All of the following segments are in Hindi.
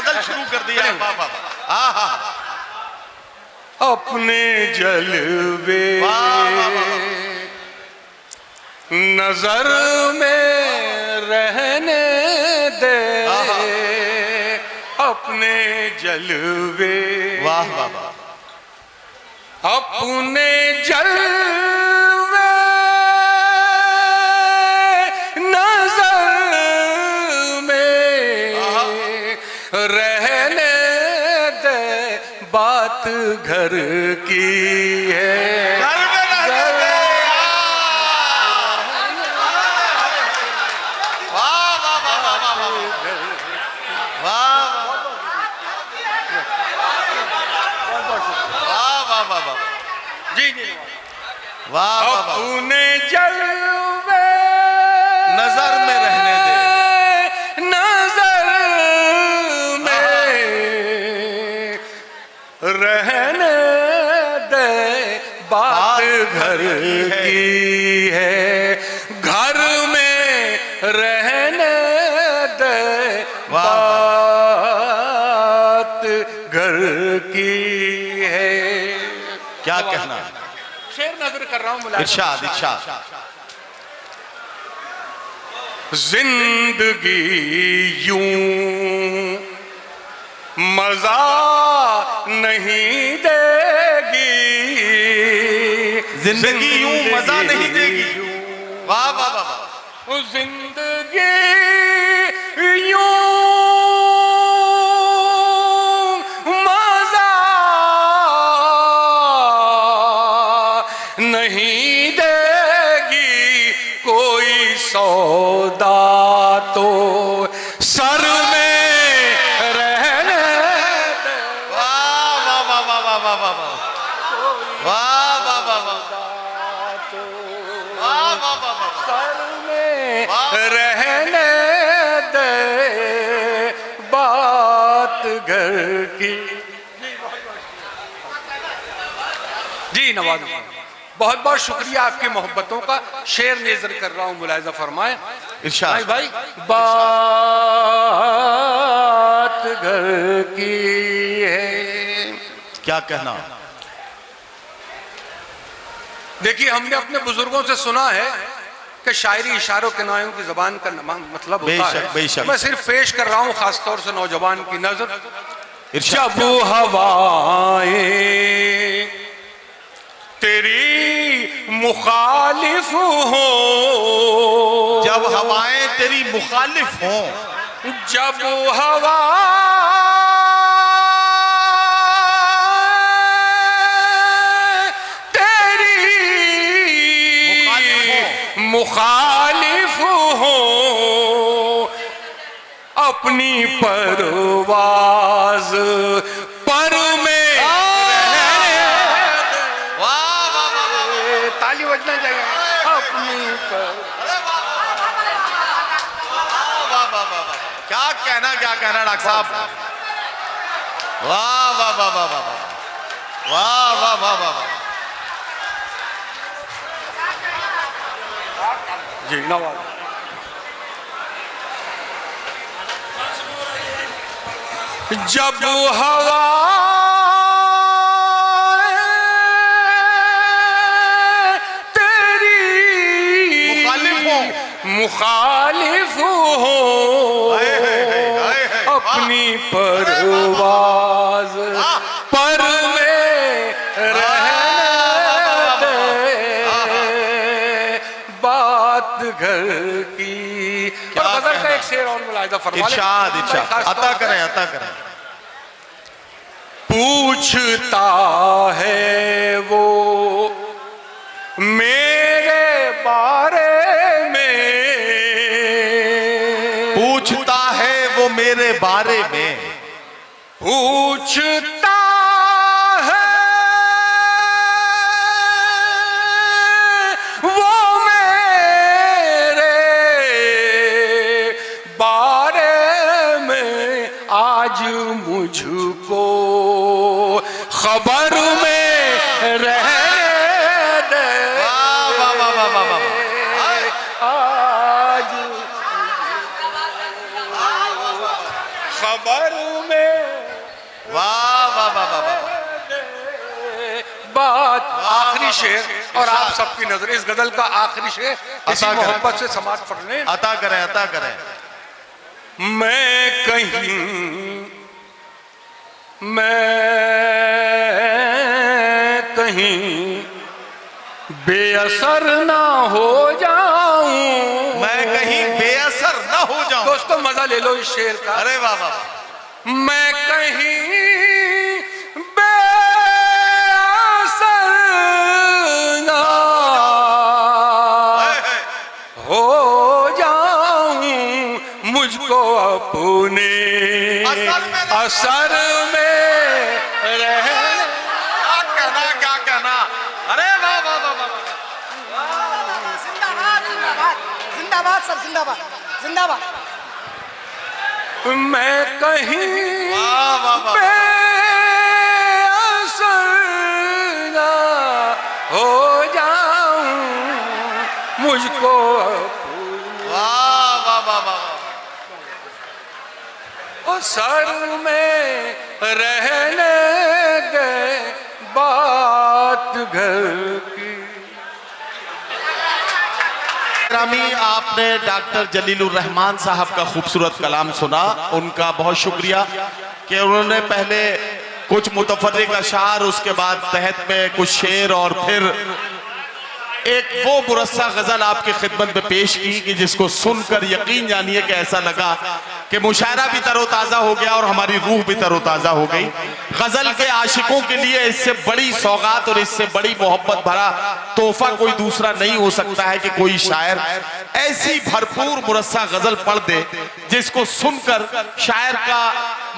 गजल शुरू कर दिया। वाह वाह वाह, आहा, अपने जलवे नजर में रहने दे, अपने जलवे, वाह वाह वाह, अपने जलवे नजर में रहने दे, बात घर की है। घर में रहने दे। वाह वाह वाह वाह वाह वाह, वाह वाह वाह वाह, जी जी, वाह वाह वाह, अपने जलवे नजर में रहने दे, नजर में रहने दे, बात घर की है। घर में रहने दे, बात घर की है। क्या कहना? शेर नजर कर रहा हूं, इरशाद इरशाद। जिंदगी यूं मजा नहीं देगी, जिंदगी यूं मजा नहीं देगी। वाह वाह वाह वाह, जिंदगी यूं मजा नहीं देगी, कोई सौदा तो सर में रहने दे। वाह वाह वाह वाह वाह वाह वाह, वाह वाह वाह वाह, वाह वाह वाह वाह, सर में रहने दे, बात घर की। जी नवाज, बहुत बहुत शुक्रिया आपकी मोहब्बतों का। शेर नेजर कर रहा हूं, मुलाहिजा फरमाए। इरशाद। भाई बात घर की है। क्या कहना? देखिए, हमने अपने बुजुर्गों से सुना है कि शायरी इशारों के नायों की जबान का मतलब होता बेशक, है। बेशक। मैं सिर्फ पेश कर रहा हूं खासतौर से नौजवान की नजर। इरशाद। जब हवाएं तेरी मुखालिफ हो, जब हवाएं तेरी मुखालिफ हों, जब हवा मुखालिफ हो, अपनी परवाज पर में वाह वाह वाह वाह, ताली बजना चाहिए। अपनी वाह वाह वाह वाह, क्या कहना, क्या कहना डॉक्टर साहब। वाह वाह वाह वाह वाह, वाह वाह वाह वाह वाह, जी नवाज। जब हवा तेरी मुखालिफ हो, अपनी परवाज पर में रहने दे, बात घर की। और गजल का एक शेर और मुलाहिजा फरमा लें। इरशाद इरशाद, अता करें अता करें। पूछता है वो मेरे बारे में, पूछता है वो मेरे बारे में, पूछता है वो मेरे बारे में, आज मुझको खबर में रहने दे। वाह वाह वाह वाह वाह वाह, आज खबर में वाह वाह वाह वाह वाह। बात। आखिरी शेर और आप सबकी नजर इस गजल का आखिरी शेर इसी अता करें। मोहब्बत से समाज पढ़ लें। अता करें, अता करें। मैं कहीं बेअसर ना हो जाऊं। मैं कहीं बेअसर ना हो जाऊं। दोस्तों मजा ले लो इस शेर का। अरे वाह वाह वाह। मैं कहीं बेअसर ना हो जाऊं, मुझको अपने असर में रह। क्या कहना। अरे वाह वाह वाह वाह। जिंदाबाद जिंदाबाद जिंदाबाद सर, जिंदाबाद जिंदाबाद। मैं कहीं वाह वाह वाह। बेअसर ना हो जाऊं, मुझको वाह वाह वाह वाह। असर में रहने गए बात घर की। रामी, आपने डॉक्टर जलीलुर रहमान साहब का खूबसूरत कलाम सुना। उनका बहुत शुक्रिया कि उन्होंने पहले कुछ मुतफर्रिक अशार, उसके बाद तहत में कुछ शेर और फिर एक वो मुरस्सा गजल आपकी खिदमत में पेश की कि जिसको सुनकर यकीन जानिए कि ऐसा लगा कि मुशायरा भी तरोताजा हो गया और हमारी रूह भी तरोताजा हो गई। गजल के आशिकों के लिए इससे बड़ी सौगात और इससे बड़ी मोहब्बत भरा तोहफा कोई दूसरा नहीं हो सकता है कि कोई शायर ऐसी भरपूर मुरस्सा गजल पढ़ दे जिसको सुनकर शायर का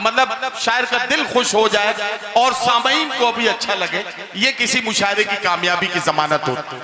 मतलब शायर का दिल खुश हो जाए और सामईन को भी अच्छा लगे। ये किसी मुशायरे की कामयाबी की जमानत होती है।